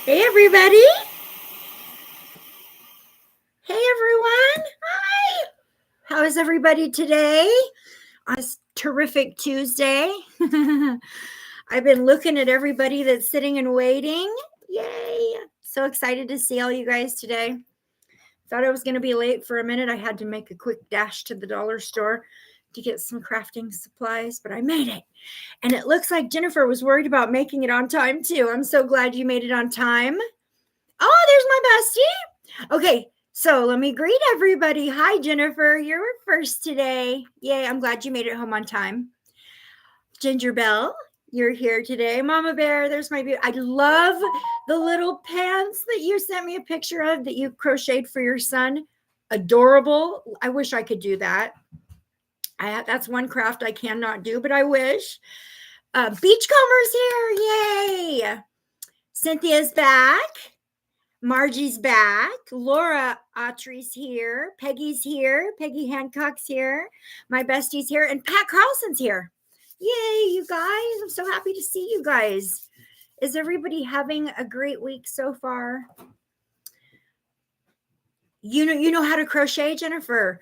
Hey, everybody. Hey, everyone. Hi. How is everybody today on this terrific Tuesday? I've been looking at everybody that's sitting and waiting. Yay. So excited to see all you guys today. Thought I was going to be late for a minute. I had to make a quick dash to the dollar store to get some crafting supplies, but I made it. And it looks like Jennifer was worried about making it on time, too. I'm so glad you made it on time. Oh, there's my bestie. Okay, so let me greet everybody. Hi, Jennifer. You're first today. Yay, I'm glad you made it home on time. Ginger Bell, you're here today. Mama Bear, there's my I love the little pants that you sent me a picture of that you crocheted for your son. Adorable. I wish I could do that. That's one craft I cannot do, but I wish. Beachcomber's here. Yay. Cynthia's back. Margie's back. Laura Autry's here. Peggy's here. Peggy Hancock's here. My bestie's here. And Pat Carlson's here. Yay, you guys. I'm so happy to see you guys. Is everybody having a great week so far? You know how to crochet, Jennifer?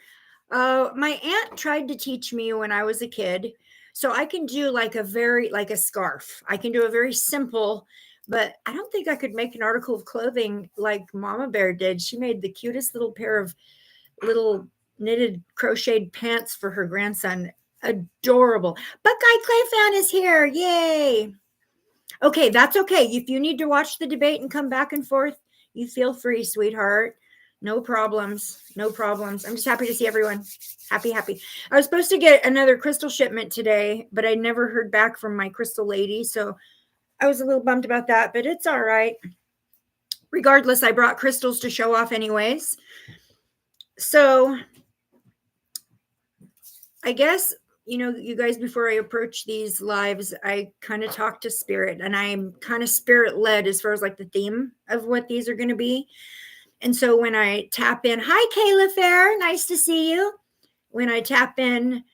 My aunt tried to teach me when I was a kid. So I can do like a scarf. I can do a very simple, but I don't think I could make an article of clothing like Mama Bear did. She made the cutest little pair of little knitted crocheted pants for her grandson. Adorable. Buckeye Clay Fan is here. Yay. Okay, that's okay. If you need to watch the debate and come back and forth, you feel free, sweetheart. No problems. No problems. I'm just happy to see everyone. Happy. I was supposed to get another crystal shipment today, but I never heard back from my crystal lady. So I was a little bummed about that, but it's all right. Regardless, I brought crystals to show off anyways. So I guess, you guys, before I approach these lives, I kind of talk to spirit, and I'm kind of spirit led as far as like the theme of what these are going to be. And so when I tap in, hi, Kayla Fair, nice to see you. When I tap in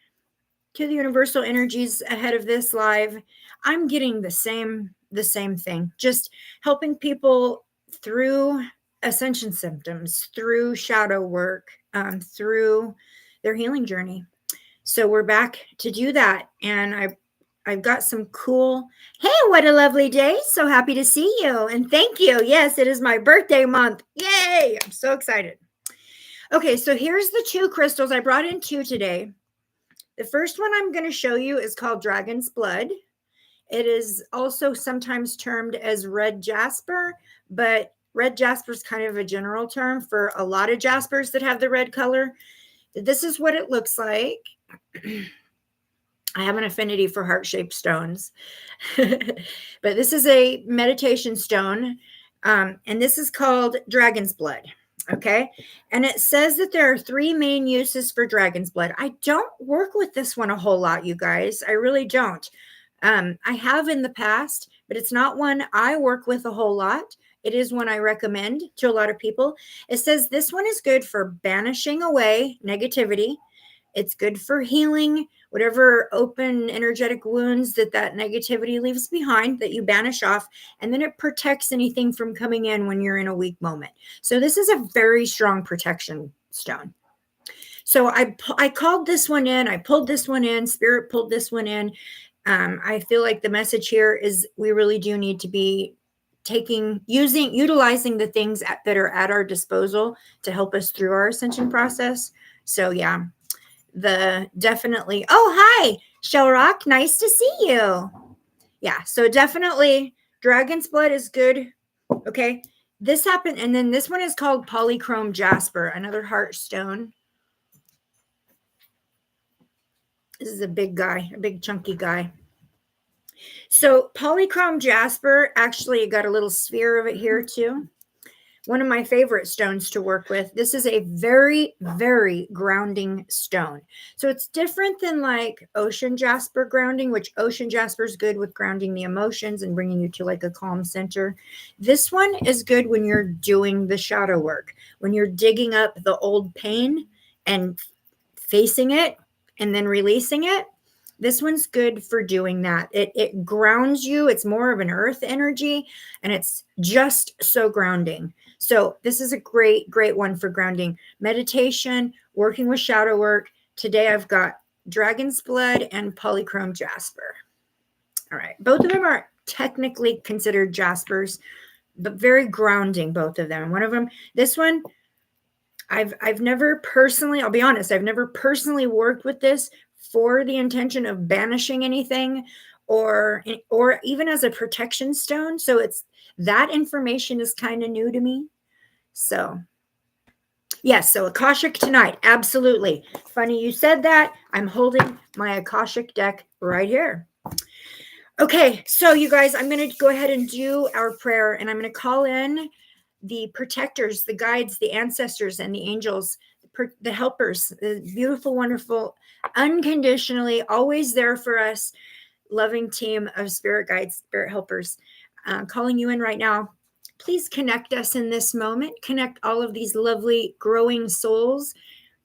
to the universal energies ahead of this live, I'm getting the same thing, just helping people through ascension symptoms, through shadow work, through their healing journey. So we're back to do that. And I've got some cool, hey, what a lovely day. So happy to see you. And thank you. Yes, it is my birthday month. Yay. I'm so excited. Okay, so here's the two crystals. I brought in two today. The first one I'm going to show you is called Dragon's Blood. It is also sometimes termed as red jasper, but red jasper is kind of a general term for a lot of jaspers that have the red color. This is what it looks like. I have an affinity for heart-shaped stones, but this is a meditation stone, and this is called Dragon's Blood. Okay. And it says that there are three main uses for Dragon's Blood. I don't work with this one a whole lot, you guys. I really don't. I have in the past, but it's not one I work with a whole lot. It is one I recommend to a lot of people. It says this one is good for banishing away negativity. It's good for healing whatever open energetic wounds that negativity leaves behind, that you banish off, and then it protects anything from coming in when you're in a weak moment. So this is a very strong protection stone. So I called this one in, I pulled this one in, Spirit pulled this one in. I feel like the message here is we really do need to be utilizing the things that are at our disposal to help us through our ascension process. So yeah. Oh, hi, Shell Rock. Nice to see you. Yeah, so definitely Dragon's Blood is good. Okay, this happened. And then this one is called Polychrome Jasper, another heart stone. This is a big guy, a big chunky guy. So Polychrome Jasper, actually got a little sphere of it here too. One of my favorite stones to work with. This is a very, very grounding stone. So it's different than like ocean jasper grounding, which ocean jasper is good with grounding the emotions and bringing you to like a calm center. This one is good when you're doing the shadow work, when you're digging up the old pain and facing it and then releasing it. This one's good for doing that. It grounds you. It's more of an earth energy, and it's just so grounding. So this is a great, great one for grounding. Meditation, working with shadow work. Today I've got Dragon's Blood and Polychrome Jasper. All right. Both of them are technically considered jaspers, but very grounding, both of them. And one of them, this one, I've never personally, I'll be honest, I've never personally worked with this for the intention of banishing anything or even as a protection stone. So it's that information is kind of new to me. So yes, so Akashic tonight, absolutely. Funny you said that. I'm holding my Akashic deck right here. Okay, so you guys, I'm going to go ahead and do our prayer, and I'm going to call in the protectors, the guides, the ancestors, and the angels, the helpers, the beautiful, wonderful, unconditionally, always there for us, loving team of spirit guides, spirit helpers. Calling you in right now. Please connect us in this moment. Connect all of these lovely, growing souls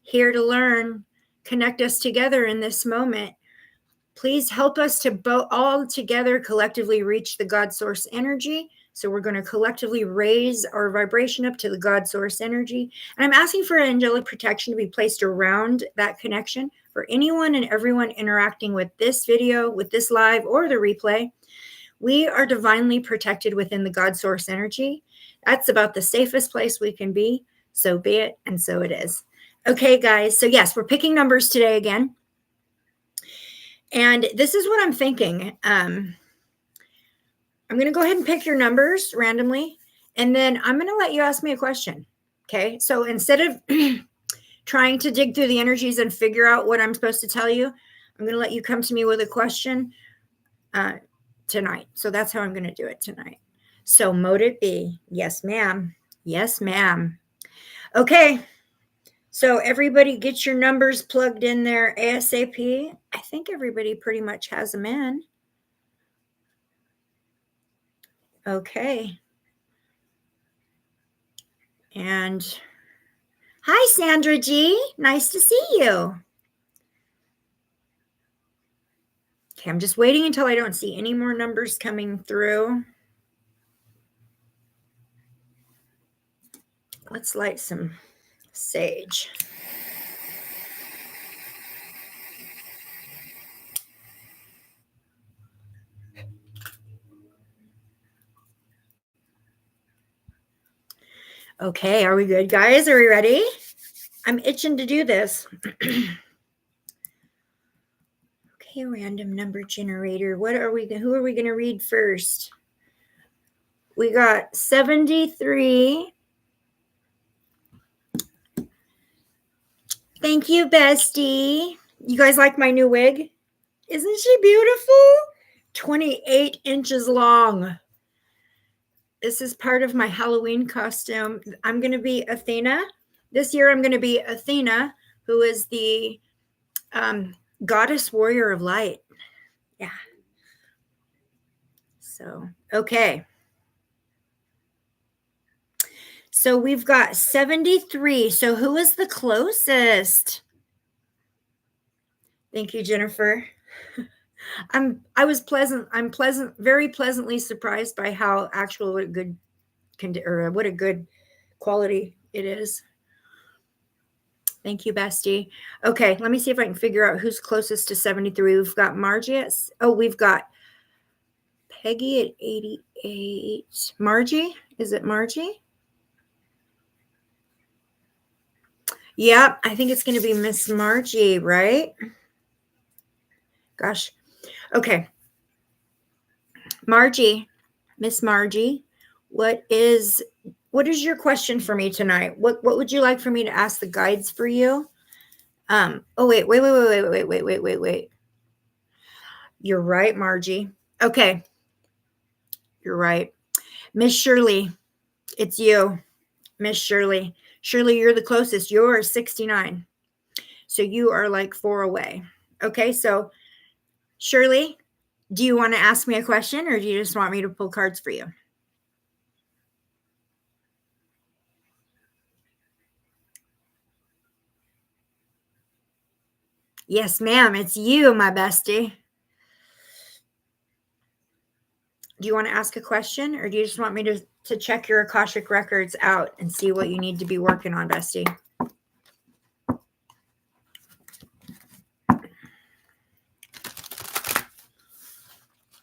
here to learn. Connect us together in this moment. Please help us to all together collectively reach the God source energy. So we're going to collectively raise our vibration up to the God source energy. And I'm asking for angelic protection to be placed around that connection for anyone and everyone interacting with this video, with this live or the replay. We are divinely protected within the God source energy. That's about the safest place we can be. So be it, and so it is. Okay, guys. So yes, we're picking numbers today again. And this is what I'm thinking. I'm going to go ahead and pick your numbers randomly, and then I'm going to let you ask me a question. Okay. So instead of trying to dig through the energies and figure out what I'm supposed to tell you, I'm going to let you come to me with a question tonight. So that's how I'm going to do it tonight. So mote it be. Yes, ma'am. Yes, ma'am. Okay. So everybody get your numbers plugged in there ASAP. I think everybody pretty much has them in. Okay. And hi, Sandra G. Nice to see you. Okay, I'm just waiting until I don't see any more numbers coming through. Let's light some sage. Okay, are we good, guys? Are we ready? I'm itching to do this. Okay, random number generator. Who are we going to read first? We got 73. Thank you, bestie. You guys like my new wig? Isn't she beautiful? 28 inches long. This is part of my Halloween costume. I'm going to be Athena. This year I'm going to be Athena, who is the goddess warrior of light. Yeah. So, okay. So we've got 73. So who is the closest? Thank you, Jennifer. I'm very pleasantly surprised by how what a good quality it is. Thank you, bestie. Okay, let me see if I can figure out who's closest to 73. We've got Margie we've got Peggy at 88. Margie? Is it Margie? Yep, I think it's going to be Miss Margie, right? Gosh. Okay. Margie, Miss Margie, what is your question for me tonight? What would you like for me to ask the guides for you? Oh, wait. You're right, Margie. Okay. You're right. Miss Shirley, it's you. Miss Shirley. Shirley, you're the closest. You're 69. So you are like 4 away. Okay, so Shirley, do you want to ask me a question, or do you just want me to pull cards for you? Yes, ma'am. It's you, my bestie. Do you want to ask a question, or do you just want me to check your Akashic records out and see what you need to be working on, bestie?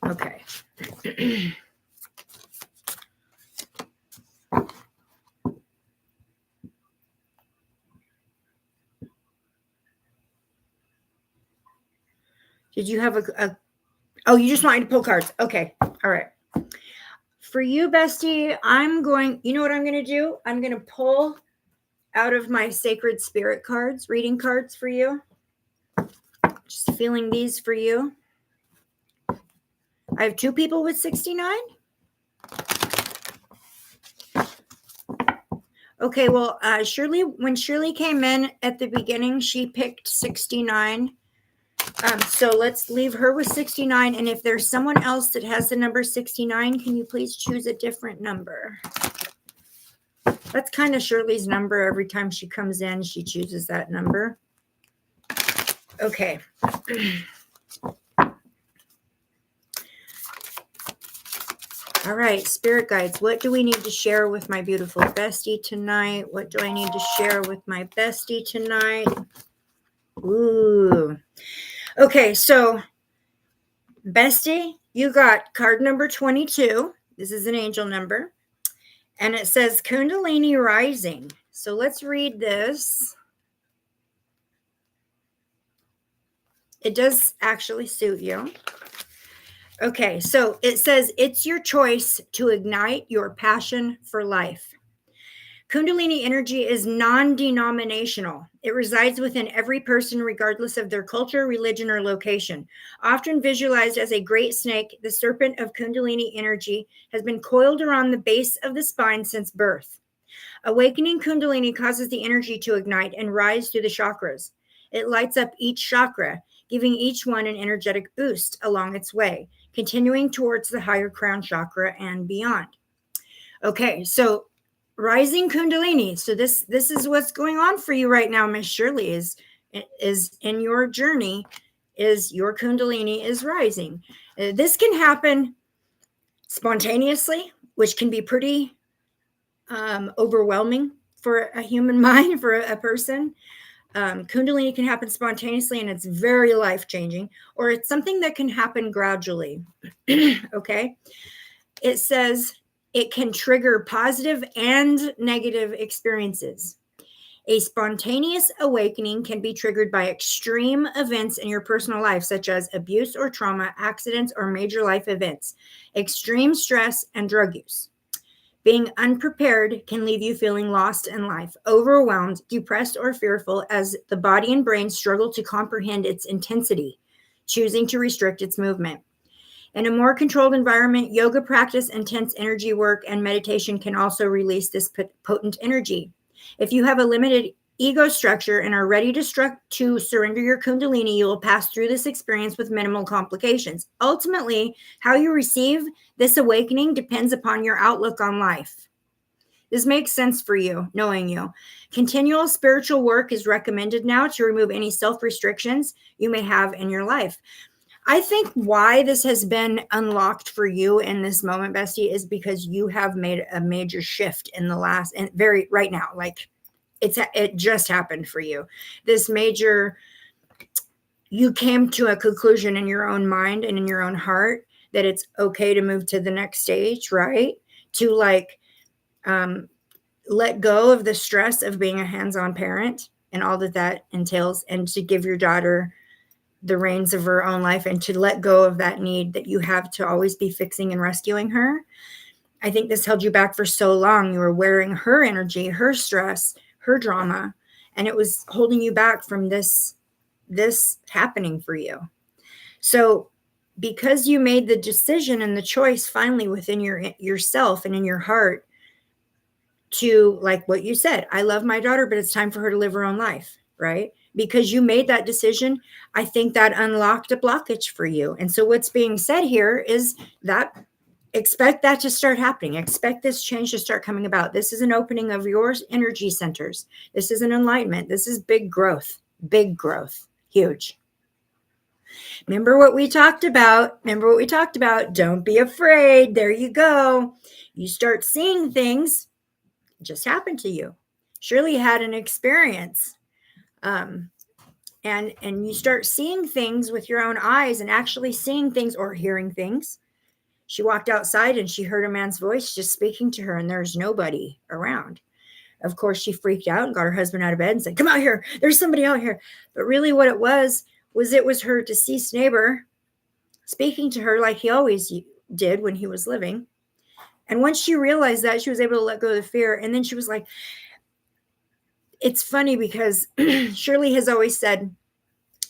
Okay. Did you have oh, you just want me to pull cards? Okay. All right. For you, bestie, you know what I'm going to do? I'm going to pull out of my sacred spirit cards, reading cards for you. Just feeling these for you. I have 2 people with 69. Okay, well, Shirley, when Shirley came in at the beginning, she picked 69. So let's leave her with 69. And if there's someone else that has the number 69, can you please choose a different number? That's kind of Shirley's number. Every time she comes in, she chooses that number. Okay. All right, spirit guides, what do we need to share with my beautiful bestie tonight? What do I need to share with my bestie tonight? Ooh. Okay, so bestie, you got card number 22. This is an angel number. And it says Kundalini rising. So let's read this. It does actually suit you. Okay, so it says it's your choice to ignite your passion for life. Kundalini energy is non-denominational. It resides within every person regardless of their culture, religion, or location. Often visualized as a great snake, the serpent of Kundalini energy has been coiled around the base of the spine since birth. Awakening Kundalini causes the energy to ignite and rise through the chakras. It lights up each chakra, giving each one an energetic boost along its way, continuing towards the higher crown chakra and beyond. Okay, so rising Kundalini. So this is what's going on for you right now, Miss Shirley, is in your journey, is your Kundalini is rising. This can happen spontaneously, which can be pretty overwhelming for a human mind, for a person. Kundalini can happen spontaneously and it's very life-changing, or it's something that can happen gradually. Okay. It says it can trigger positive and negative experiences. A spontaneous awakening can be triggered by extreme events in your personal life, such as abuse or trauma, accidents, or major life events, extreme stress, and drug use. Being unprepared can leave you feeling lost in life, overwhelmed, depressed, or fearful as the body and brain struggle to comprehend its intensity, choosing to restrict its movement. In a more controlled environment, yoga practice, intense energy work, and meditation can also release this potent energy. If you have a limited ego structure and are ready to surrender your Kundalini, you will pass through this experience with minimal complications. Ultimately, how you receive this awakening depends upon your outlook on life. This makes sense for you, knowing you. Continual spiritual work is recommended now to remove any self-restrictions you may have in your life. I think why this has been unlocked for you in this moment, bestie, is because you have made a major shift in the last, and very right now, like it just happened for you. This major, you came to a conclusion in your own mind and in your own heart that it's okay to move to the next stage, right? To let go of the stress of being a hands-on parent and all that entails, and to give your daughter the reins of her own life and to let go of that need that you have to always be fixing and rescuing her. I think this held you back for so long. You were wearing her energy, her stress, her drama, and it was holding you back from this happening for you. So because you made the decision and the choice finally within yourself and in your heart to, like what you said, I love my daughter, but it's time for her to live her own life, right? Because you made that decision, I think that unlocked a blockage for you. And so what's being said here is that expect that to start happening. Expect this change to start coming about. This is an opening of your energy centers. This is an enlightenment. This is big growth, big growth. Huge. Remember what we talked about? Don't be afraid. There you go. You start seeing things just happen to you. Shirley had an experience. And you start seeing things with your own eyes and actually seeing things or hearing things. She walked outside and she heard a man's voice just speaking to her, and there's nobody around. Of course, she freaked out and got her husband out of bed and said, "Come out here. There's somebody out here." But really what it was her deceased neighbor speaking to her like he always did when he was living. And once she realized that, she was able to let go of the fear. And then she was like, it's funny because Shirley has always said,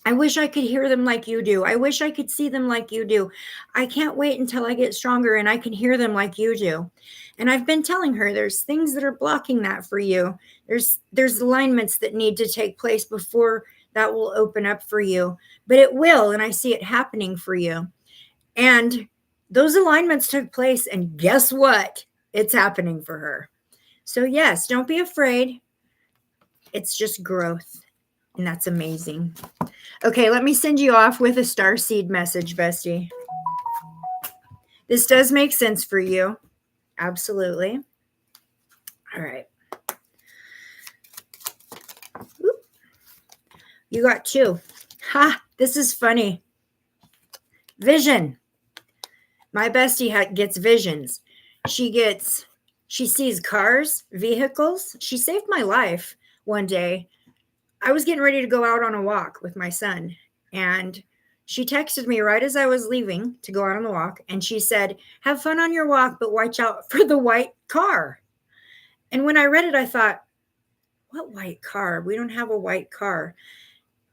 I wish I could hear them like you do. I wish I could see them like you do. I can't wait until I get stronger and I can hear them like you do. And I've been telling her there's things that are blocking that for you. There's alignments that need to take place before that will open up for you. But it will, and I see it happening for you. And those alignments took place, and guess what? It's happening for her. So yes, don't be afraid. It's just growth, and that's amazing. Okay, let me send you off with a starseed message, bestie. This does make sense for you. Absolutely. All right. Oop. You got 2. Ha, this is funny. Vision. My bestie gets visions. She sees cars, vehicles. She saved my life one day. I was getting ready to go out on a walk with my son, and she texted me right as I was leaving to go out on the walk, and she said, "Have fun on your walk, but watch out for the white car." And when I read it, I thought, what white car? We don't have a white car.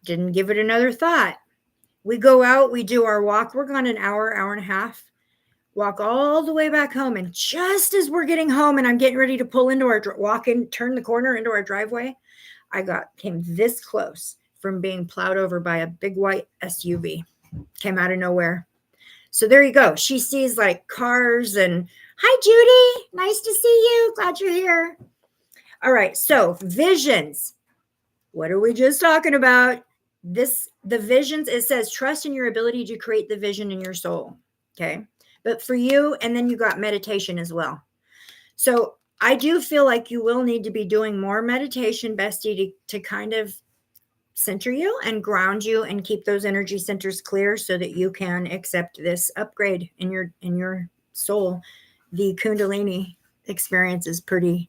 Didn't give it another thought. We go out, we do our walk. We're gone an hour, hour and a half. Walk all the way back home, and just as we're getting home and I'm getting ready to pull into our turn the corner into our driveway, I came this close from being plowed over by a big white SUV. Came out of nowhere. So there you go. She sees like cars and, "Hi, Judy. Nice to see you. Glad you're here." All right. So visions. What are we just talking about? The visions, it says trust in your ability to create the vision in your soul. Okay. But for you, and then you got meditation as well. So I do feel like you will need to be doing more meditation, bestie, to kind of center you and ground you and keep those energy centers clear so that you can accept this upgrade in your soul. The Kundalini experience is pretty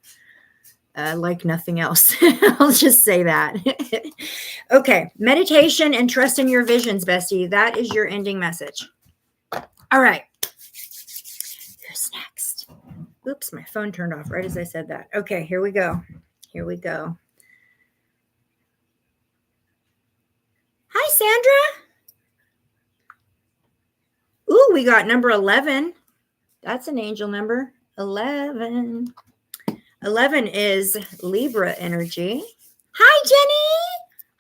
like nothing else. I'll just say that. Okay, meditation and trust in your visions, bestie. That is your ending message. All right. Who's next? Oops, my phone turned off right as I said that. Okay, here we go. Hi, Sandra. Ooh, we got number 11. That's an angel number. 11. 11 is Libra energy. Hi, Jenny.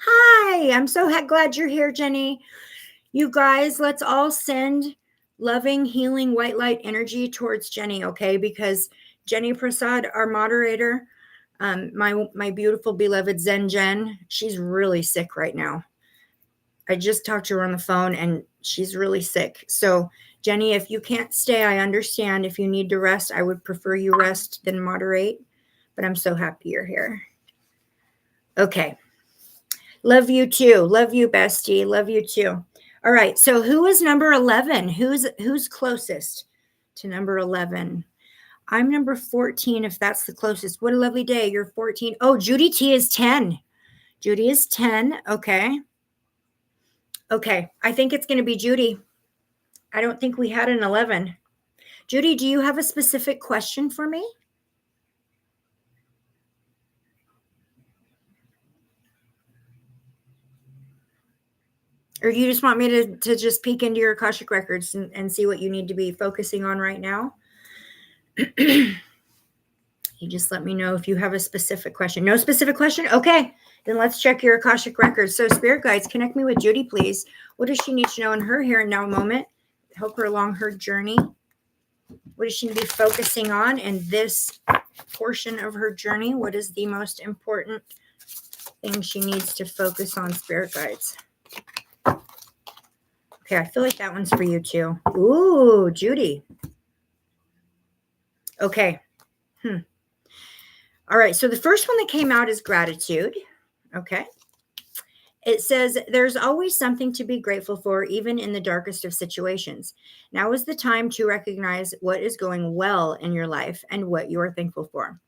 Hi. I'm so glad you're here, Jenny. You guys, let's all send loving, healing, white light energy towards Jenny, okay? Because Jenny Prasad, our moderator, my beautiful beloved Zen Jen, she's really sick right now. I just talked to her on the phone and she's really sick. So Jenny, if you can't stay, I understand. If you need to rest, I would prefer you rest than moderate, but I'm so happy you're here. Okay. Love you too. Love you, bestie. Love you too. All right. So who is number 11? Who's closest to number 11? I'm number 14, if that's the closest. What a lovely day. You're 14. Oh, Judy T is 10. Judy is 10. Okay. Okay. I think it's going to be Judy. I don't think we had an 11. Judy, do you have a specific question for me? Or do you just want me to just peek into your Akashic records and see what you need to be focusing on right now? You just let me know if you have a specific question. No specific question? Okay, then let's check your Akashic records. So spirit guides, connect me with Judy, please. What does she need to know in her here and now moment? Help her along her journey. What does she be focusing on in this portion of her journey? What is the most important thing she needs to focus on, spirit guides? Okay, I feel like that one's for you too. Ooh, Judy. Okay. All right, so the first one that came out is gratitude. Okay. It says, there's always something to be grateful for, even in the darkest of situations. Now is the time to recognize what is going well in your life and what you are thankful for.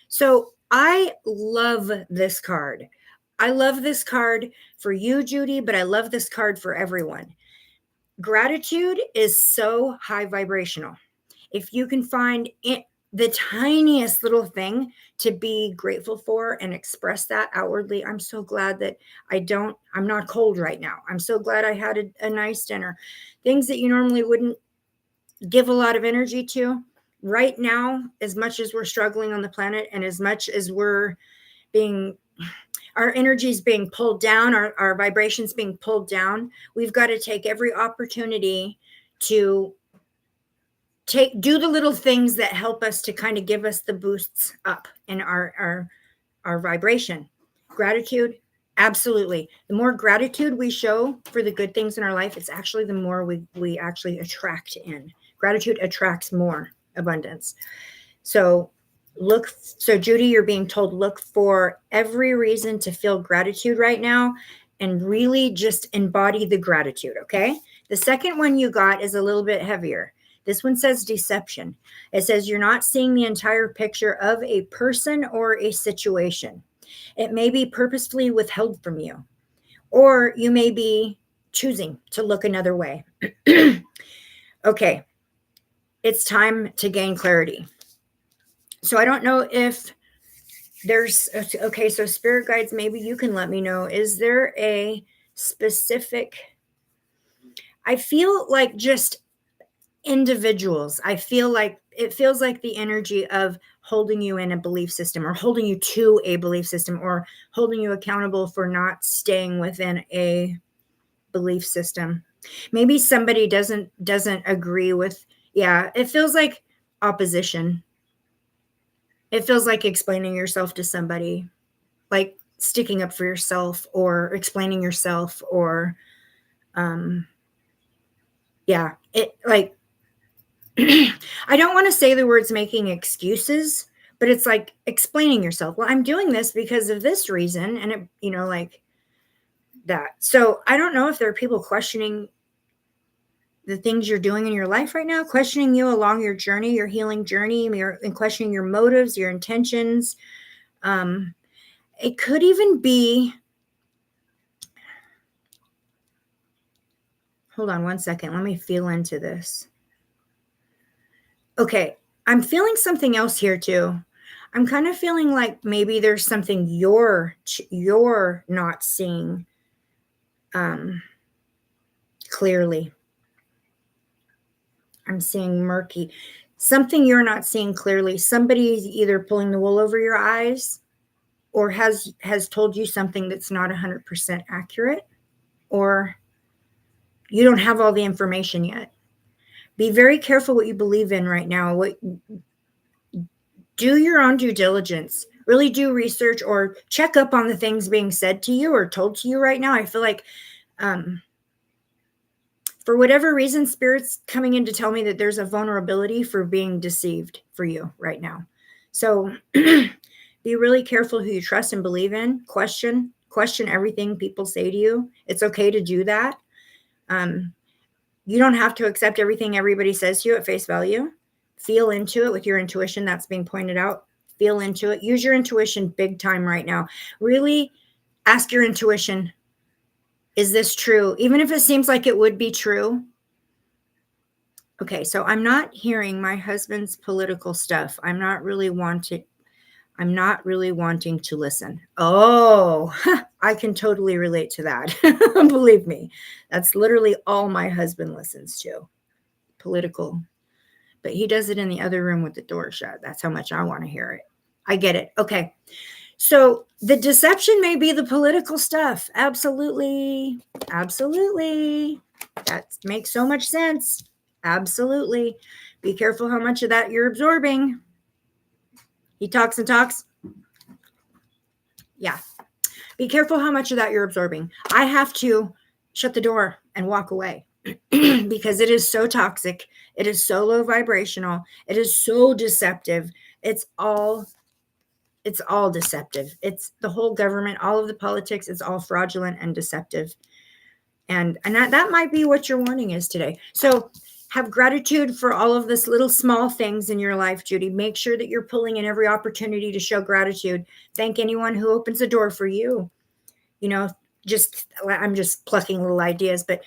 So I love this card. I love this card for you, Judy, but I love this card for everyone. Gratitude is so high vibrational. If you can find it, the tiniest little thing to be grateful for and express that outwardly. I'm so glad that I'm not cold right now. I'm so glad I had a nice dinner. Things that you normally wouldn't give a lot of energy to. Right now, as much as we're struggling on the planet and as much as our energy is being pulled down, our vibrations being pulled down, we've got to take every opportunity to do the little things that help us to kind of give us the boosts up in our vibration. Gratitude, absolutely. The more gratitude we show for the good things in our life, it's actually the more we actually attract in. Gratitude attracts more abundance. So Judy, you're being told, look for every reason to feel gratitude right now and really just embody the gratitude. Okay. The second one you got is a little bit heavier. This one says deception. It says you're not seeing the entire picture of a person or a situation. It may be purposefully withheld from you, or you may be choosing to look another way. Okay. It's time to gain clarity. So I don't know if there's, okay, so spirit guides, maybe you can let me know. Is there a specific, I feel like just individuals, I feel like it feels like the energy of holding you in a belief system or holding you to a belief system or holding you accountable for not staying within a belief system. Maybe somebody doesn't agree with, yeah, it feels like opposition. It feels like explaining yourself to somebody, like sticking up for yourself or explaining yourself or, yeah, it like, I don't want to say the words making excuses, but it's like explaining yourself. Well, I'm doing this because of this reason. And it, like that. So I don't know if there are people questioning the things you're doing in your life right now, questioning you along your journey, your healing journey, and questioning your motives, your intentions. It could even be, hold on one second. Let me feel into this. Okay. I'm feeling something else here too. I'm kind of feeling like maybe there's something you're not seeing clearly. I'm seeing murky. Something you're not seeing clearly. Somebody's either pulling the wool over your eyes or has told you something that's not 100% accurate, or you don't have all the information yet. Be very careful what you believe in right now. Do your own due diligence. Really do research or check up on the things being said to you or told to you right now. I feel like for whatever reason, Spirit's coming in to tell me that there's a vulnerability for being deceived for you right now. So be really careful who you trust and believe in. Question everything people say to you. It's okay to do that. You don't have to accept everything everybody says to you at face value. Feel into it with your intuition. That's being pointed out. Feel into it. Use your intuition big time right now. Really ask your intuition, is this true? Even if it seems like it would be true. Okay, so I'm not hearing my husband's political stuff. I'm not really wanting to listen. Oh, I can totally relate to that. Believe me, that's literally all my husband listens to, political. But he does it in the other room with the door shut. That's how much I want to hear it. I get it. Okay. So the deception may be the political stuff. Absolutely. Absolutely. That makes so much sense. Absolutely. Be careful how much of that you're absorbing. He talks and talks. Yeah. Be careful how much of that you're absorbing. I have to shut the door and walk away. because it is so toxic. It is so low vibrational. It is so deceptive. It's all deceptive. It's the whole government, all of the politics. It's all fraudulent and deceptive. And that might be what your warning is today. So have gratitude for all of this little small things in your life, Judy. Make sure that you're pulling in every opportunity to show gratitude. Thank anyone who opens the door for you. You know, I'm just plucking little ideas, but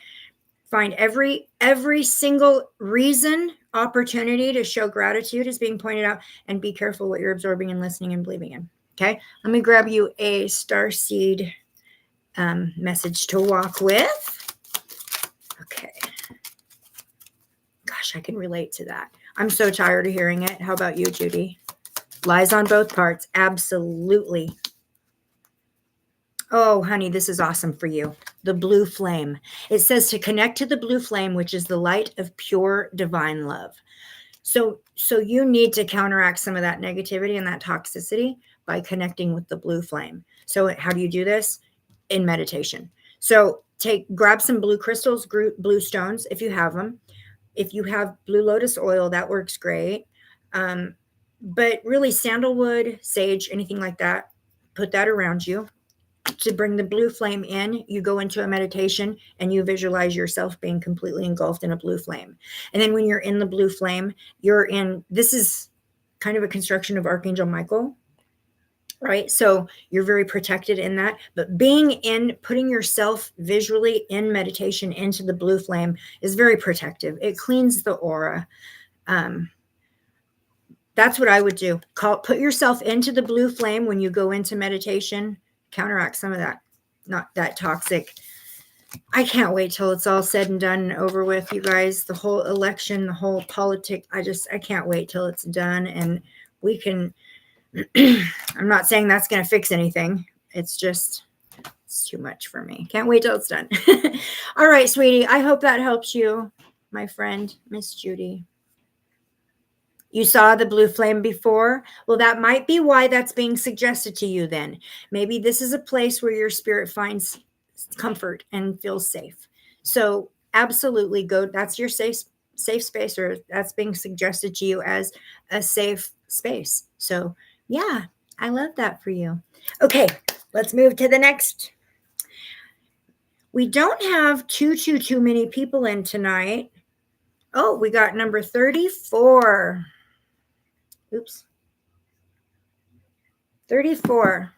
find every single reason, opportunity to show gratitude is being pointed out, and be careful what you're absorbing and listening and believing in. Okay, let me grab you a starseed message to walk with. Okay. Gosh, I can relate to that. I'm so tired of hearing it. How about you, Judy? Lies on both parts. Absolutely. Oh, honey, this is awesome for you. The blue flame. It says to connect to the blue flame, which is the light of pure divine love. So you need to counteract some of that negativity and that toxicity by connecting with the blue flame. So how do you do this? In meditation. So grab some blue crystals, blue stones, if you have them. If you have blue lotus oil, that works great. But really sandalwood, sage, anything like that, put that around you. To bring the blue flame in, you go into a meditation and you visualize yourself being completely engulfed in a blue flame. And then when you're in the blue flame, this is kind of a construction of Archangel Michael, right? So you're very protected in that, but putting yourself visually in meditation into the blue flame is very protective. It cleans the aura. That's what I would do. Put yourself into the blue flame when you go into meditation. Counteract some of that, not that toxic. I can't wait till it's all said and done and over with, you guys. The whole election, the whole politics. I can't wait till it's done, and we can. I'm not saying that's going to fix anything. It's too much for me. Can't wait till it's done. All right, sweetie. I hope that helps you, my friend, Miss Judy. You saw the blue flame before? Well, that might be why that's being suggested to you then. Maybe this is a place where your spirit finds comfort and feels safe. So absolutely go. That's your safe space, or that's being suggested to you as a safe space. So yeah, I love that for you. Okay, let's move to the next. We don't have too many people in tonight. Oh, we got number 34. Oops. 34.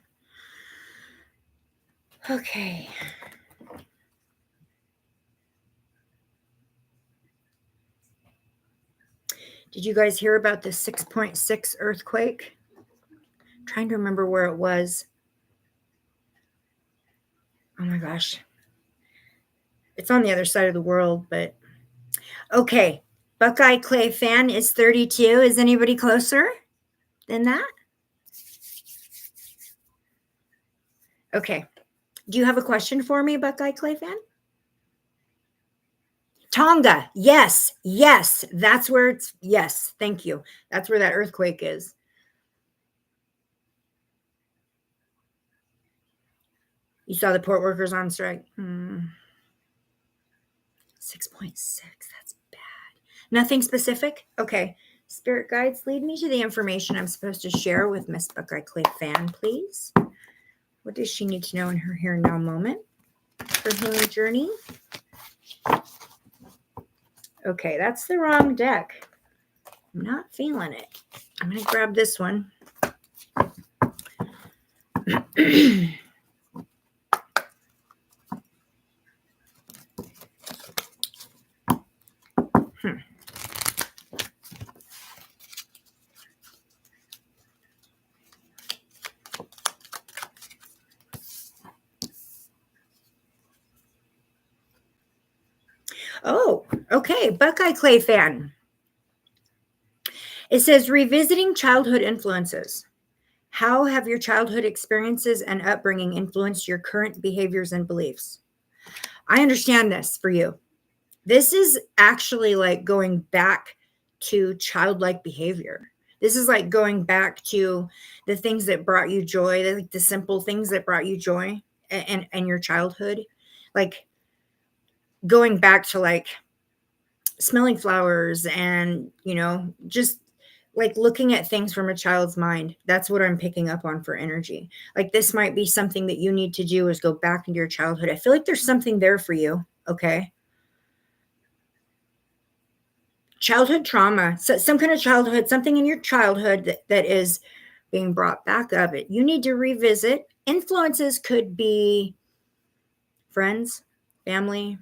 Okay. Did you guys hear about the 6.6 earthquake? I'm trying to remember where it was. Oh my gosh. It's on the other side of the world, but okay. Buckeye Clay fan is 32. Is anybody closer than that? Okay. Do you have a question for me, Buckeye Clay fan? Tonga. Yes. That's where yes. Thank you. That's where that earthquake is. You saw the port workers on strike. 6.6. That's bad. Nothing specific? Okay. Spirit guides, lead me to the information I'm supposed to share with Miss Buckeye Clay fan, please. What does she need to know in her here now moment? Her healing journey. Okay, that's the wrong deck. I'm not feeling it. I'm going to grab this one. Oh, okay. Buckeye Clay fan. It says, revisiting childhood influences. How have your childhood experiences and upbringing influenced your current behaviors and beliefs? I understand this for you. This is actually like going back to childlike behavior. This is like going back to the things that brought you joy, like the simple things that brought you joy and your childhood. Like going back to like smelling flowers and, just like looking at things from a child's mind. That's what I'm picking up on for energy. Like this might be something that you need to do is go back into your childhood. I feel like there's something there for you. Okay. Childhood trauma, so some kind of childhood, something in your childhood that is being brought back up. It you need to revisit. Influences could be friends, family,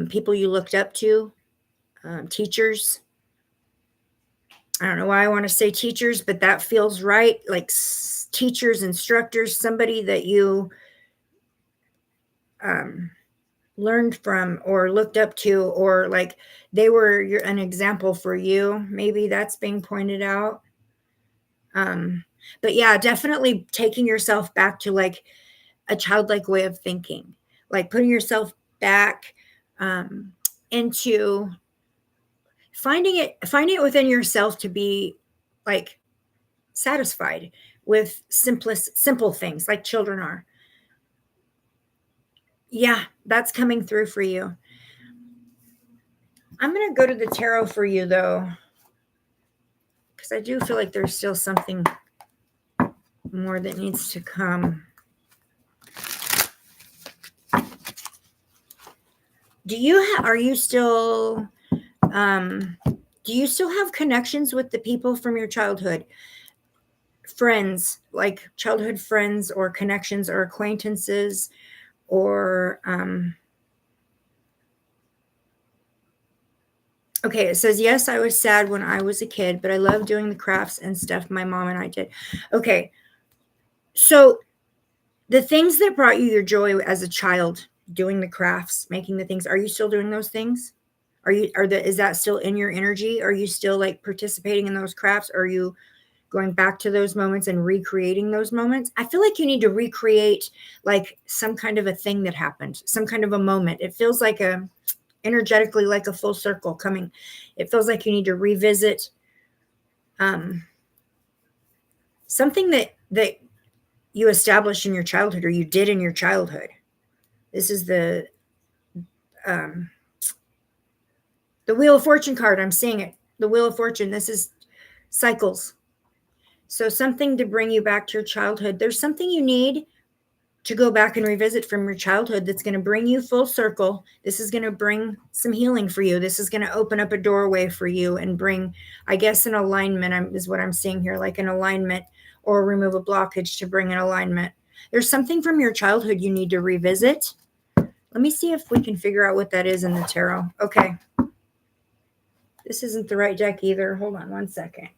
people you looked up to, teachers. I don't know why I want to say teachers, but that feels right. Like teachers, instructors, somebody that you um, learned from or looked up to, or like they were an example for you. Maybe that's being pointed out. But yeah, definitely taking yourself back to like a childlike way of thinking, like putting yourself back um, into finding it within yourself to be like satisfied with simple things like children are. Yeah, that's coming through for you. I'm going to go to the tarot for you though, because I do feel like there's still something more that needs to come. Are you still do you still have connections with the people from your childhood? Friends, like childhood friends or connections or acquaintances or okay, it says, yes, I was sad when I was a kid, but I love doing the crafts and stuff my mom and I did. Okay, so the things that brought you your joy as a child, doing the crafts, making the things, are you still doing those things? Is that still in your energy? Are you still like participating in those crafts? Are you going back to those moments and recreating those moments? I feel like you need to recreate like some kind of a thing that happened, some kind of a moment. It feels like energetically like a full circle coming. It feels like you need to revisit um, something that you established in your childhood or you did in your childhood. This is um, the Wheel of Fortune card. I'm seeing it. The Wheel of Fortune. This is cycles. So something to bring you back to your childhood. There's something you need to go back and revisit from your childhood that's going to bring you full circle. This is going to bring some healing for you. This is going to open up a doorway for you and bring, I guess, an alignment is what I'm seeing here, like an alignment, or remove a blockage to bring an alignment. There's something from your childhood you need to revisit. Let me see if we can figure out what that is in the tarot. Okay. This isn't the right deck either. Hold on one second.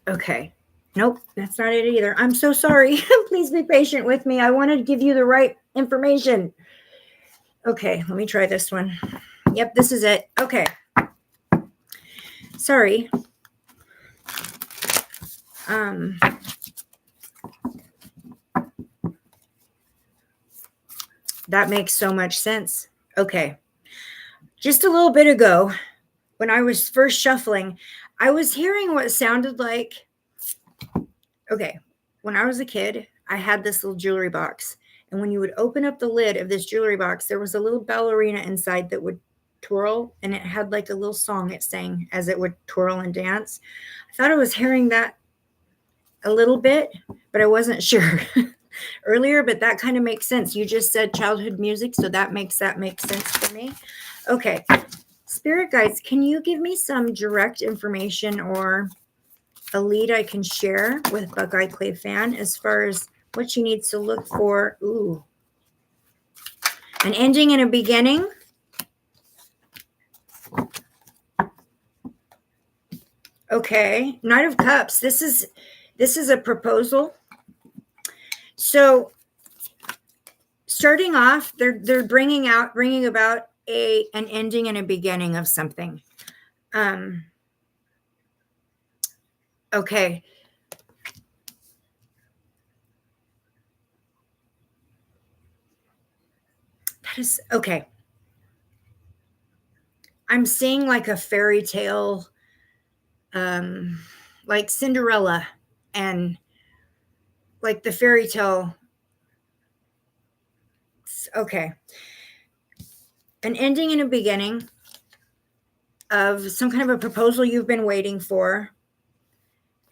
Okay. Nope, that's not it either. I'm so sorry. Please be patient with me. I wanted to give you the right information. Okay, let me try this one. Yep, this is it. Okay. Sorry. That makes so much sense. Okay. Just a little bit ago, when I was first shuffling, I was hearing what sounded like, okay, when I was a kid, I had this little jewelry box. And when you would open up the lid of this jewelry box, there was a little ballerina inside that would twirl, and it had like a little song it sang as it would twirl and dance. I thought I was hearing that a little bit, but I wasn't sure earlier, but that kind of makes sense. You just said childhood music, so that makes sense for me. Okay. Spirit guides, can you give me some direct information or a lead I can share with Buckeye Clay Fan as far as what she needs to look for? Ooh. An ending and a beginning. Okay. Knight of Cups. This is a proposal. So starting off, they're bringing about an ending and a beginning of something. Okay. That is okay. I'm seeing like a fairy tale like Cinderella and like the fairy tale. Okay. An ending and a beginning of some kind of a proposal you've been waiting for.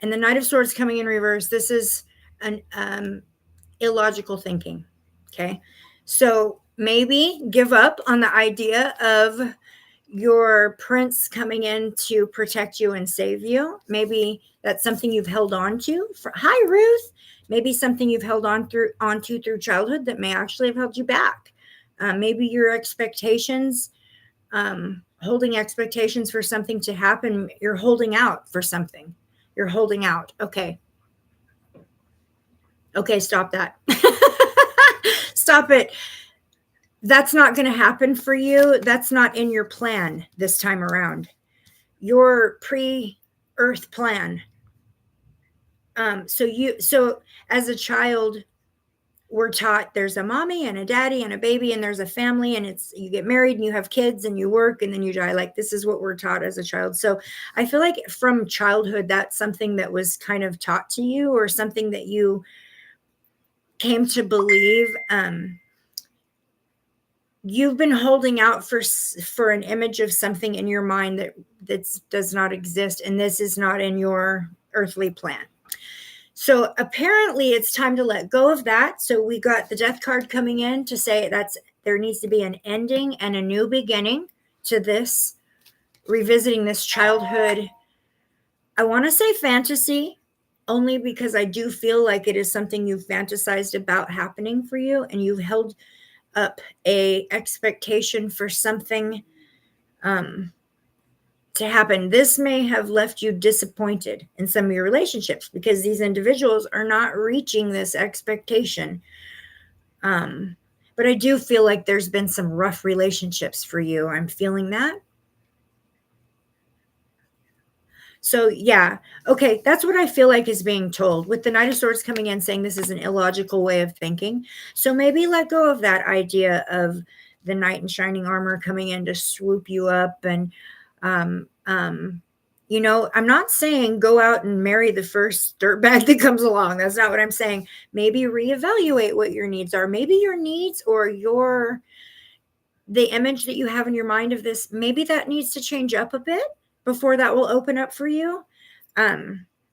And the Knight of Swords coming in reverse. This is an illogical thinking. Okay. So maybe give up on the idea of your prince coming in to protect you and save you. Maybe that's something you've held on to. Hi, Ruth. Maybe something you've held onto through childhood that may actually have held you back. Maybe your expectations, holding expectations for something to happen. You're holding out for something. You're holding out. Okay. Okay, stop that. Stop it. That's not going to happen for you. That's not in your plan this time around. Your pre-earth plan. So as a child, we're taught there's a mommy and a daddy and a baby and there's a family, and it's you get married and you have kids and you work and then you die. Like, this is what we're taught as a child. So I feel like from childhood, that's something that was kind of taught to you, or something that you came to believe. You've been holding out for an image of something in your mind that does not exist, and this is not in your earthly plan. So apparently it's time to let go of that. So we got the death card coming in to say there needs to be an ending and a new beginning to this, revisiting this childhood. I want to say fantasy, only because I do feel like it is something you've fantasized about happening for you, and you've held up a expectation for something to happen. This may have left you disappointed in some of your relationships because these individuals are not reaching this expectation. But I do feel like there's been some rough relationships for you. I'm feeling that. So yeah, okay, that's what I feel like is being told, with the Knight of Swords coming in saying this is an illogical way of thinking. So maybe let go of that idea of the knight in shining armor coming in to swoop you up. And I'm not saying go out and marry the first dirtbag that comes along. That's not what I'm saying. Maybe reevaluate what your needs are. Maybe your needs, or the image that you have in your mind of this, maybe that needs to change up a bit before that will open up for you.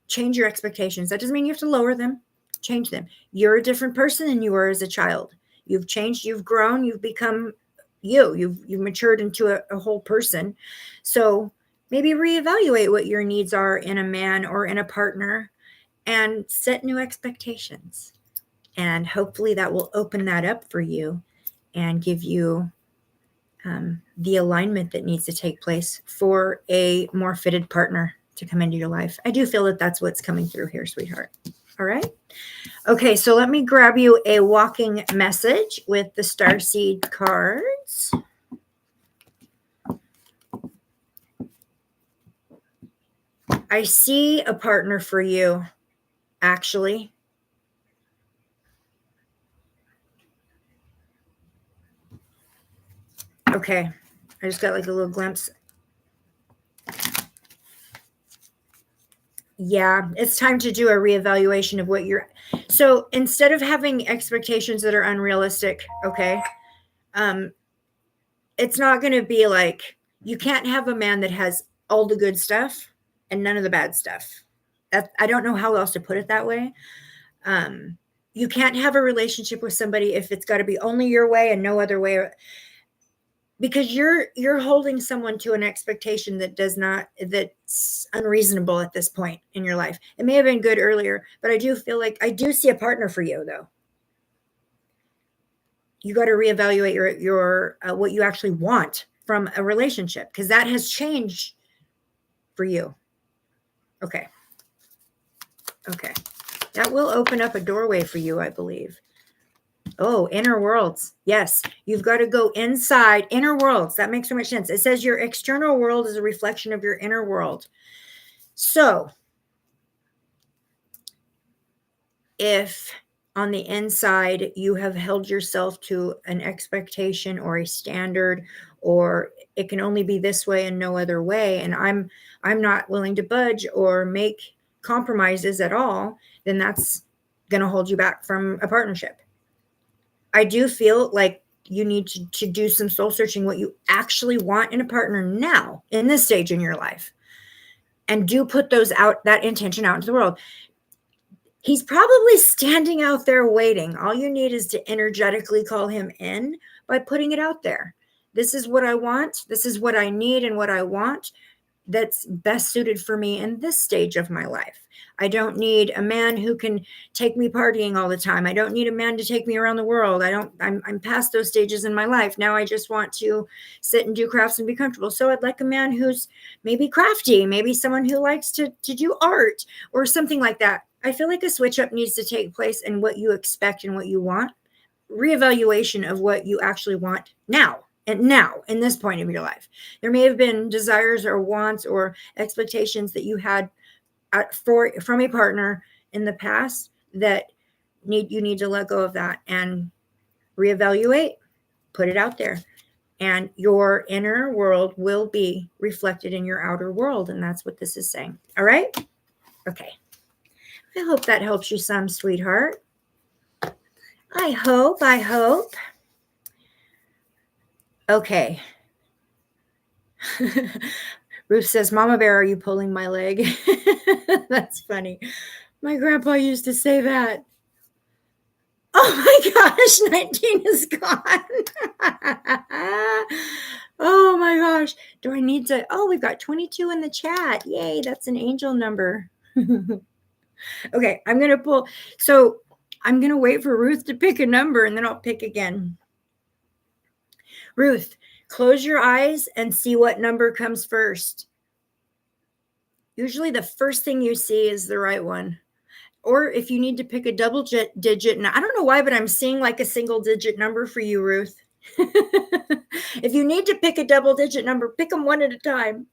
Change your expectations. That doesn't mean you have to lower them. Change them. You're a different person than you were as a child. You've changed. You've grown. You've become you. You've matured into a whole person. So maybe reevaluate what your needs are in a man or in a partner, and set new expectations. And hopefully that will open that up for you and give you the alignment that needs to take place for a more fitted partner to come into your life. I do feel that that's what's coming through here, sweetheart. All right. Okay, so let me grab you a walking message with the Starseed cards. I see a partner for you, actually. Okay, I just got like a little glimpse. Yeah, it's time to do a reevaluation of what you're. So instead of having expectations that are unrealistic, okay, it's not going to be like, you can't have a man that has all the good stuff and none of the bad stuff. I don't know how else to put it that way. You can't have a relationship with somebody if it's got to be only your way and no other way, because you're holding someone to an expectation that's unreasonable at this point in your life. It may have been good earlier, but I do feel like I do see a partner for you, though. You got to reevaluate your what you actually want from a relationship, because that has changed for you. Okay. That will open up a doorway for you, I believe. Oh, inner worlds. Yes, you've got to go inside. Inner worlds. That makes so much sense. It says your external world is a reflection of your inner world. So if on the inside you have held yourself to an expectation or a standard, or it can only be this way and no other way, and I'm not willing to budge or make compromises at all, then that's going to hold you back from a partnership. I do feel like you need to do some soul searching, what you actually want in a partner now, in this stage in your life. And do put those out, that intention out into the world. He's probably standing out there waiting. All you need is to energetically call him in by putting it out there. This is what I want. This is what I need and what I want that's best suited for me in this stage of my life. I don't need a man who can take me partying all the time. I don't need a man to take me around the world. I'm past those stages in my life. Now I just want to sit and do crafts and be comfortable. So I'd like a man who's maybe crafty, maybe someone who likes to do art or something like that. I feel like a switch up needs to take place in what you expect and what you want. Reevaluation of what you actually want now. And now, in this point of your life, there may have been desires or wants or expectations that you had from a partner in the past that you need to let go of that and reevaluate, put it out there. And your inner world will be reflected in your outer world. And that's what this is saying. All right? Okay. I hope that helps you some, sweetheart. I hope. Okay. Ruth says, Mama Bear, are you pulling my leg? That's funny. My grandpa used to say that. Oh my gosh, 19 is gone. Oh my gosh. Do I need to? Oh, we've got 22 in the chat. Yay, that's an angel number. Okay, I'm going to pull. So I'm going to wait for Ruth to pick a number and then I'll pick again. Ruth, close your eyes and see what number comes first. Usually the first thing you see is the right one. Or if you need to pick a double digit, and I don't know why, but I'm seeing like a single digit number for you, Ruth. If you need to pick a double digit number, pick them one at a time.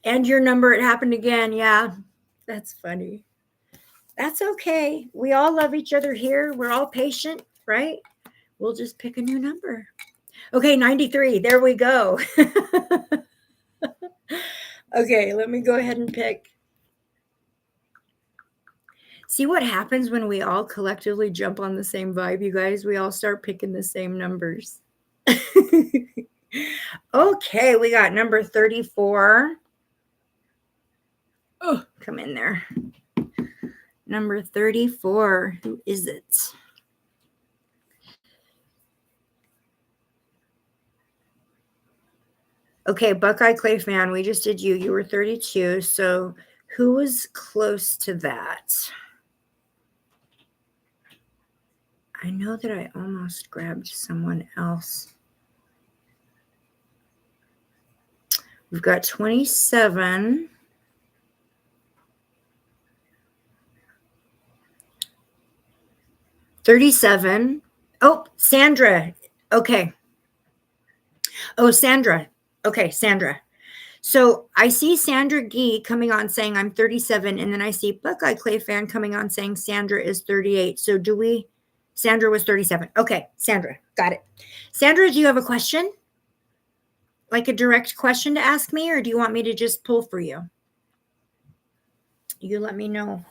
And your number, it happened again. Yeah, that's funny. That's okay. We all love each other here. We're all patient, right? We'll just pick a new number. Okay, 93. There we go. Okay, let me go ahead and pick. See what happens when we all collectively jump on the same vibe, you guys? We all start picking the same numbers. Okay, we got number 34. Oh, come in there. Number 34. Who is it? Okay, Buckeye Clay fan, we just did you. You were 32. So who was close to that? I know that I almost grabbed someone else. We've got 27. $37. Oh, Sandra. Okay. Oh, Sandra. Okay, Sandra. So I see Sandra Gee coming on saying I'm 37, and then I see Buckeye Clay fan coming on saying Sandra is 38. So Sandra was 37. Okay, Sandra, got it. Sandra, do you have a question? Like a direct question to ask me, or do you want me to just pull for you? You let me know.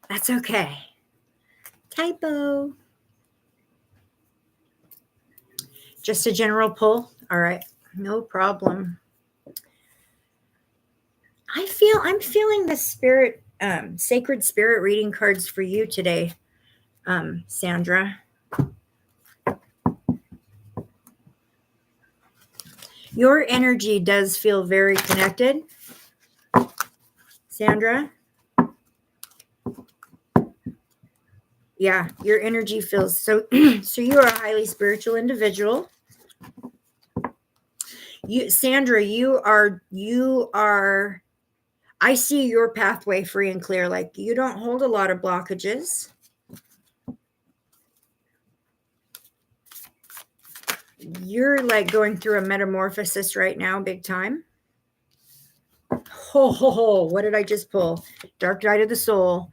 That's okay. Typo. Just a general pull. All right. No problem. I'm feeling the spirit, sacred spirit reading cards for you today, Sandra. Your energy does feel very connected, Sandra. Yeah, your energy feels so. So you are a highly spiritual individual. Sandra, you are. I see your pathway free and clear. Like you don't hold a lot of blockages. You're like going through a metamorphosis right now, big time. What did I just pull? Dark night of the soul.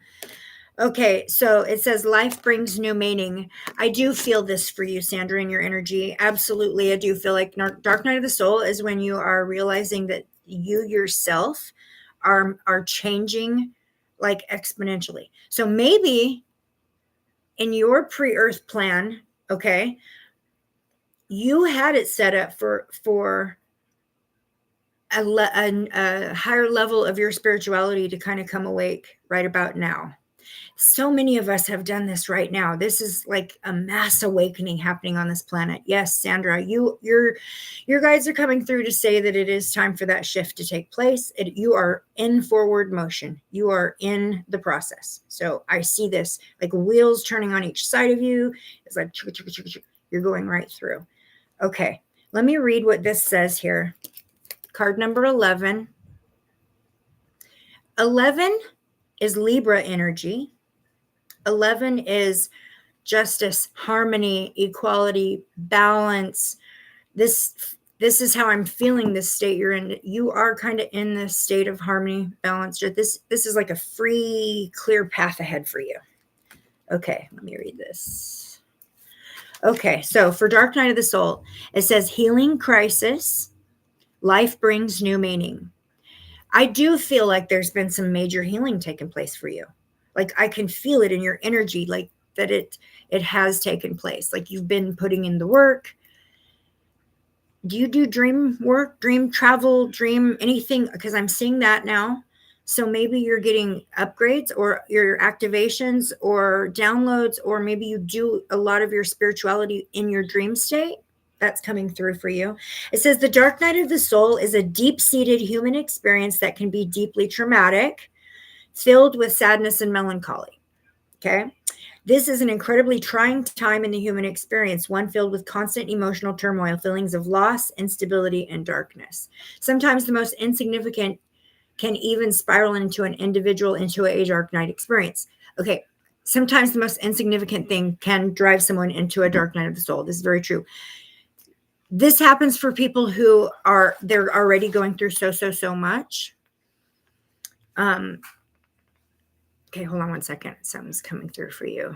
Okay, so it says life brings new meaning. I do feel this for you, Sandra, in your energy. Absolutely. I do feel like Dark Night of the Soul is when you are realizing that you yourself are changing like exponentially. So maybe in your pre-earth plan, okay, you had it set up for a higher level of your spirituality to kind of come awake right about now. So many of us have done this right now. This is like a mass awakening happening on this planet. Yes, Sandra, your guides are coming through to say that it is time for that shift to take place. You are in forward motion. You are in the process. So I see this like wheels turning on each side of you. It's like you're going right through. Okay, let me read what this says here. Card number 11. 11 is Libra energy. 11 is justice, harmony, equality, balance. This is how I'm feeling this state you're in. You are kind of in this state of harmony, balance. This is like a free, clear path ahead for you. Okay, let me read this. Okay, so for Dark Night of the Soul, it says healing crisis, life brings new meaning. I do feel like there's been some major healing taking place for you. Like I can feel it in your energy, like that it has taken place. Like you've been putting in the work. Do you do dream work, dream travel, dream anything? Because I'm seeing that now. So maybe you're getting upgrades or your activations or downloads, or maybe you do a lot of your spirituality in your dream state. That's coming through for you. It says the dark night of the soul is a deep-seated human experience that can be deeply traumatic, filled with sadness and melancholy. Okay. This is an incredibly trying time in the human experience, one filled with constant emotional turmoil, feelings of loss, instability, and darkness. Sometimes the most insignificant can even spiral into an individual into a dark night experience. Okay, sometimes the most insignificant thing can drive someone into a dark night of the soul. This is very true. This happens for people who they're already going through so much. Okay, hold on one second. Something's coming through for you.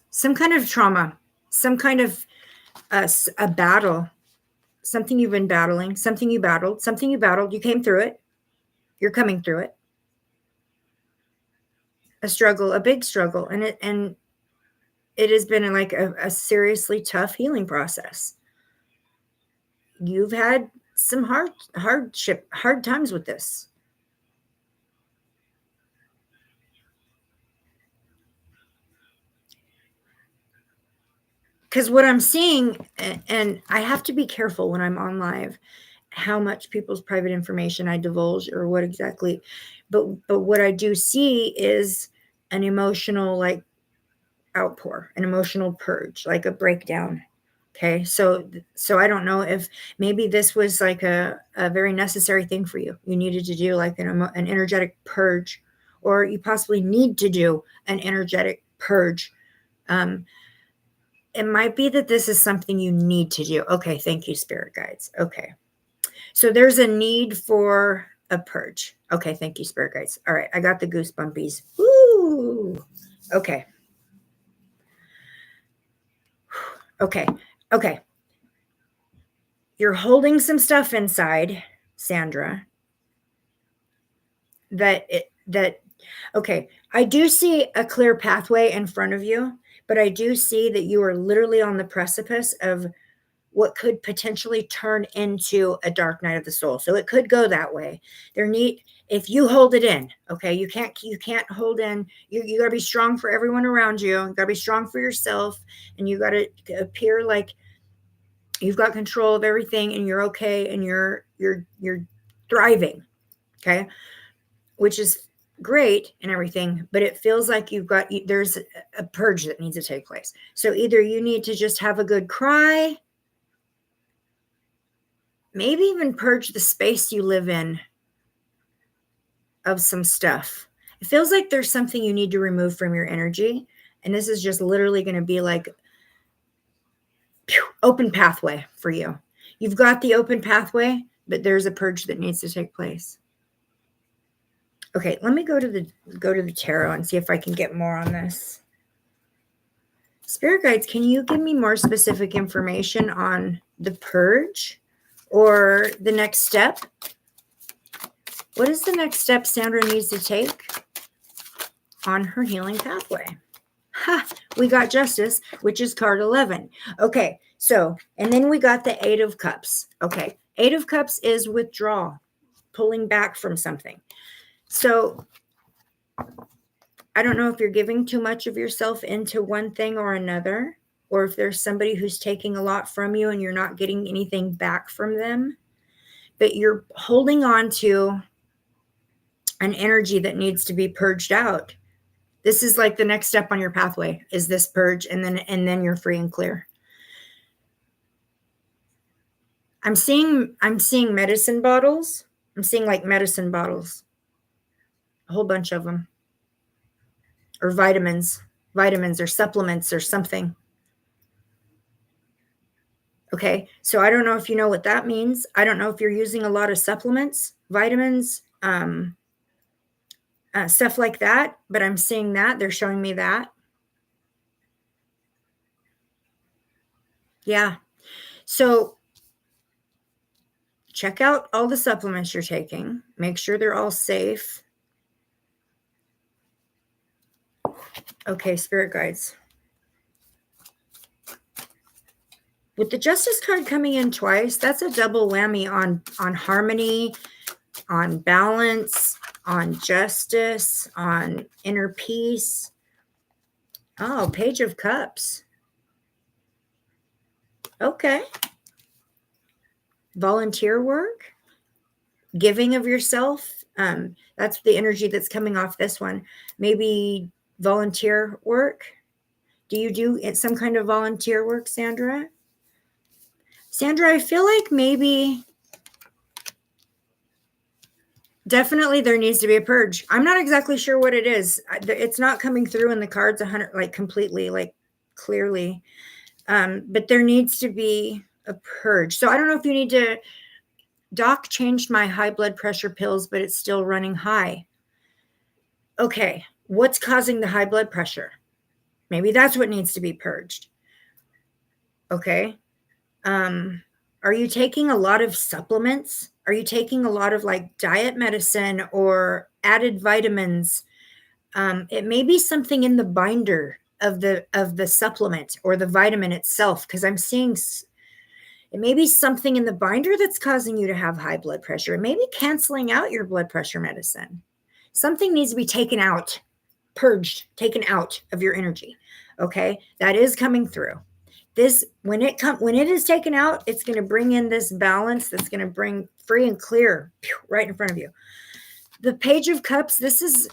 Some kind of trauma, some kind of a battle, something you've been battling, something you battled, you came through it, you're coming through it. A struggle, a big struggle, and it has been like a seriously tough healing process. You've had some hard times with this. Because what I'm seeing, and I have to be careful when I'm on live, how much people's private information I divulge or what exactly, but what I do see is an emotional like outpour, an emotional purge, like a breakdown. Okay, so I don't know if maybe this was like a very necessary thing for you. You needed to do like an energetic purge, or you possibly need to do an energetic purge. It might be that this is something you need to do. Okay, thank you, spirit guides. Okay, so there's a need for a purge. Okay, thank you, spirit guides. All right, I got the goosebumpies. Woo! Okay. Okay. You're holding some stuff inside, Sandra. Okay, I do see a clear pathway in front of you, but I do see that you are literally on the precipice of what could potentially turn into a dark night of the soul. So it could go that way. If you hold it in, okay, you can't hold in. You got to be strong for everyone around you. You got to be strong for yourself, and you got to appear like you've got control of everything and you're okay and you're thriving. Okay. Which is great and everything, but it feels like there's a purge that needs to take place. So either you need to just have a good cry, maybe even purge the space you live in of some stuff. It feels like there's something you need to remove from your energy. And this is just literally going to be like open pathway for you. You've got the open pathway, but there's a purge that needs to take place. Okay, let me go to the tarot and see if I can get more on this. Spirit guides, can you give me more specific information on the purge or the next step? What is the next step Sandra needs to take on her healing pathway? Ha, we got justice, which is card 11. Okay, so, and then we got the 8 of cups. Okay, 8 of cups is withdrawal, pulling back from something. So I don't know if you're giving too much of yourself into one thing or another, or if there's somebody who's taking a lot from you and you're not getting anything back from them, but you're holding on to an energy that needs to be purged out. This is like the next step on your pathway is this purge, and then you're free and clear. I'm seeing medicine bottles. I'm seeing like medicine bottles, a whole bunch of them, or vitamins or supplements or something. Okay, so I don't know if you know what that means. I don't know if you're using a lot of supplements, vitamins, stuff like that, but I'm seeing that. They're showing me that. Yeah. So check out all the supplements you're taking. Make sure they're all safe. Okay, spirit guides. With the Justice card coming in twice, that's a double whammy on harmony, on balance, on justice, on inner peace. Oh, Page of Cups. Okay. Volunteer work, giving of yourself. That's the energy that's coming off this one. Maybe volunteer work. Do you do some kind of volunteer work, Sandra? Sandra, I feel like maybe definitely there needs to be a purge. I'm not exactly sure what it is. It's not coming through in the cards 100 like completely, like clearly. But there needs to be a purge. So I don't know if you need to. Doc changed my high blood pressure pills, but it's still running high. Okay, what's causing the high blood pressure? Maybe that's what needs to be purged. Okay. Are you taking a lot of supplements? Are you taking a lot of like diet medicine or added vitamins? It may be something in the binder of the supplement or the vitamin itself, because I'm seeing it may be something in the binder that's causing you to have high blood pressure. It may be canceling out your blood pressure medicine. Something needs to be taken out, purged, taken out of your energy. Okay, that is coming through. This when it is taken out, it's going to bring in this balance that's going to bring free and clear right in front of you. The Page of Cups, this is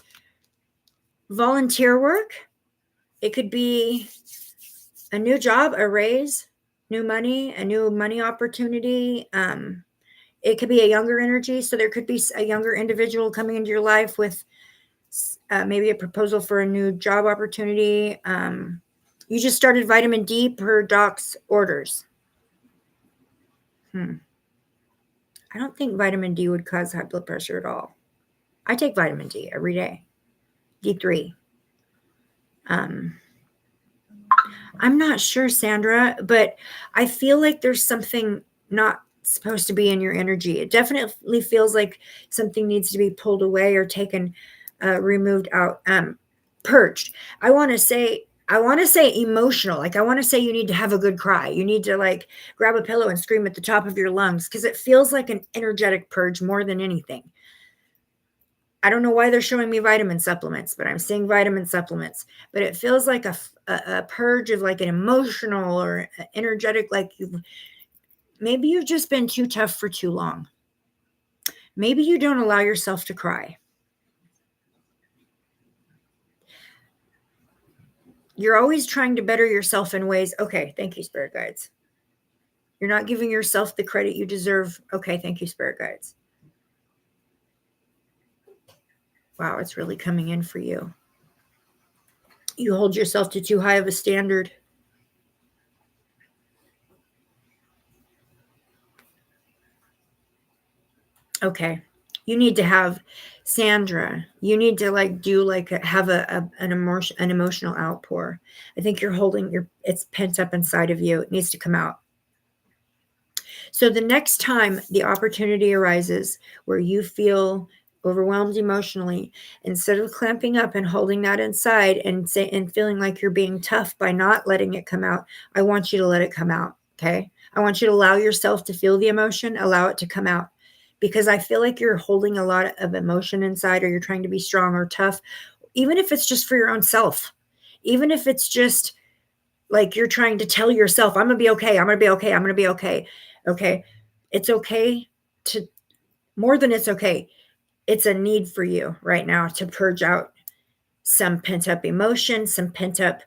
volunteer work. It could be a new job, a raise, new money, a new money opportunity. It could be a younger energy. So there could be a younger individual coming into your life with maybe a proposal for a new job opportunity. You just started vitamin D per doc's orders. I don't think vitamin D would cause high blood pressure at all. I take vitamin D every day, D3. I'm not sure, Sandra, but I feel like there's something not supposed to be in your energy. It definitely feels like something needs to be pulled away or taken, removed out, purged. I want to say emotional. Like I want to say you need to have a good cry. You need to like grab a pillow and scream at the top of your lungs, because it feels like an energetic purge more than anything. I don't know why they're showing me vitamin supplements, but I'm seeing vitamin supplements. But it feels like a purge of like an emotional or energetic, like maybe you've just been too tough for too long. Maybe you don't allow yourself to cry. You're always trying to better yourself in ways. Okay, thank you, spirit guides. You're not giving yourself the credit you deserve. Okay, thank you, spirit guides. Wow, it's really coming in for you. You hold yourself to too high of a standard. Okay. You need to have, Sandra, you need to like do like have an emotional outpour. I think you're holding it's pent up inside of you. It needs to come out. So the next time the opportunity arises where you feel overwhelmed emotionally, instead of clamping up and holding that inside and feeling like you're being tough by not letting it come out, I want you to let it come out. Okay. I want you to allow yourself to feel the emotion, allow it to come out, because I feel like you're holding a lot of emotion inside, or you're trying to be strong or tough, even if it's just for your own self, even if it's just like you're trying to tell yourself, I'm going to be okay. I'm going to be okay. I'm going to be okay. Okay. It's okay to, more than it's okay. It's a need for you right now to purge out some pent up emotion, some pent up,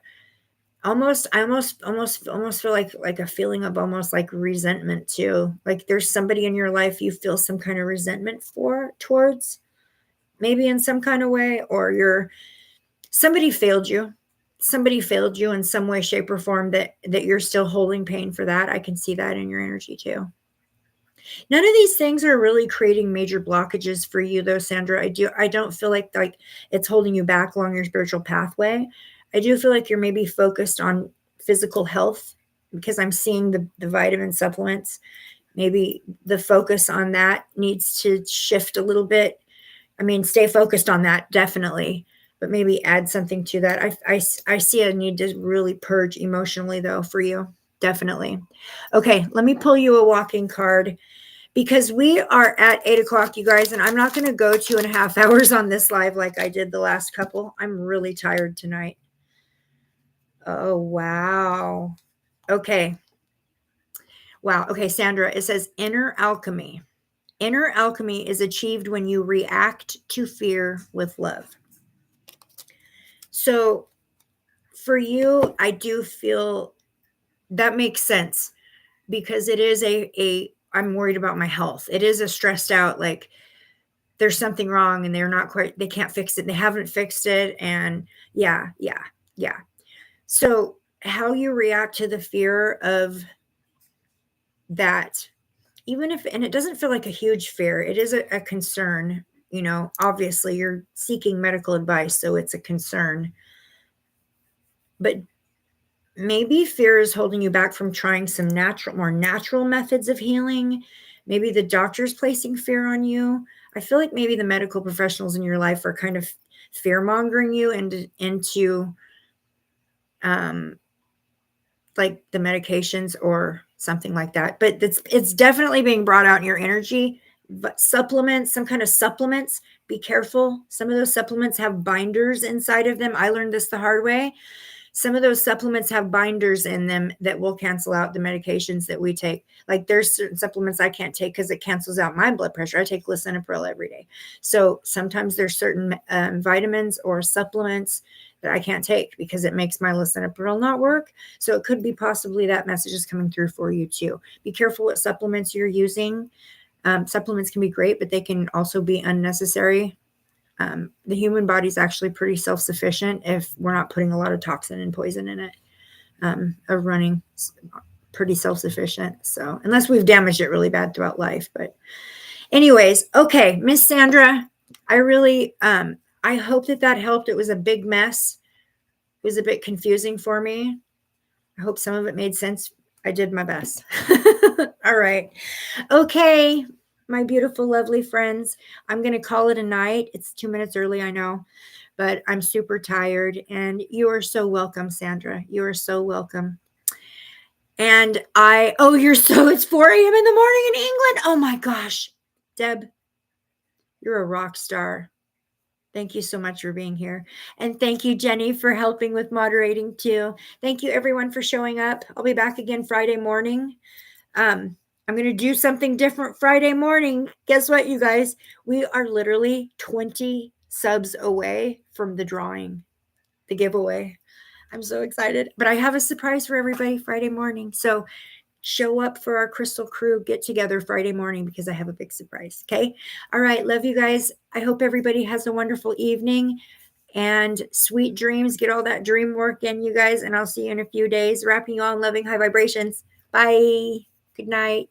I almost feel like a feeling of almost like resentment too. Like there's somebody in your life you feel some kind of resentment towards, maybe in some kind of way, or somebody failed you. Somebody failed you in some way, shape, or form that you're still holding pain for that. I can see that in your energy too. None of these things are really creating major blockages for you though, Sandra. I don't feel like it's holding you back along your spiritual pathway. I do feel like you're maybe focused on physical health, because I'm seeing the vitamin supplements. Maybe the focus on that needs to shift a little bit. I mean, stay focused on that, definitely, but maybe add something to that. I see a need to really purge emotionally though for you. Definitely. Okay, let me pull you a walking card, because we are at 8:00, you guys, and I'm not going to go 2.5 hours on this live like I did the last couple. I'm really tired tonight. Oh, wow. Okay. Wow. Okay, Sandra, it says inner alchemy. Inner alchemy is achieved when you react to fear with love. So for you, I do feel that makes sense, because it is I'm worried about my health. It is a stressed out, like there's something wrong and they can't fix it. They haven't fixed it. And yeah. So how you react to the fear of that, even if, and it doesn't feel like a huge fear, it is a concern, obviously you're seeking medical advice, so it's a concern, but maybe fear is holding you back from trying some more natural methods of healing. Maybe the doctor's placing fear on you. I feel like maybe the medical professionals in your life are kind of fear mongering you into like the medications or something like that. But it's definitely being brought out in your energy. But supplements, some kind of supplements, be careful. Some of those supplements have binders inside of them. I learned this the hard way. Some of those supplements have binders in them that will cancel out the medications that we take. Like there's certain supplements I can't take because it cancels out my blood pressure. I take lisinopril every day. So sometimes there's certain vitamins or supplements that I can't take because it makes my lisinopril not work. So it could be possibly that message is coming through for you too. Be careful what supplements you're using. Supplements can be great, but they can also be unnecessary. The human body is actually pretty self-sufficient if we're not putting a lot of toxin and poison in it. Of running pretty self-sufficient. So unless we've damaged it really bad throughout life. But anyways, okay, Miss Sandra, I really, I hope that helped. It was a big mess. It was a bit confusing for me. I hope some of it made sense. I did my best. All right. Okay, my beautiful, lovely friends, I'm going to call it a night. It's 2 minutes early, I know, but I'm super tired. And you are so welcome, Sandra. You are so welcome. And it's 4 a.m. in the morning in England. Oh my gosh. Deb, you're a rock star. Thank you so much for being here. And thank you, Jenny, for helping with moderating too. Thank you, everyone, for showing up. I'll be back again Friday morning. I'm going to do something different Friday morning. Guess what, you guys? We are literally 20 subs away from the drawing, the giveaway. I'm so excited. But I have a surprise for everybody Friday morning. So show up for our Crystal Crew get together Friday morning because I have a big surprise. Okay. All right. Love you guys. I hope everybody has a wonderful evening and sweet dreams. Get all that dream work in, you guys. And I'll see you in a few days. Wrapping you all in loving high vibrations. Bye. Good night.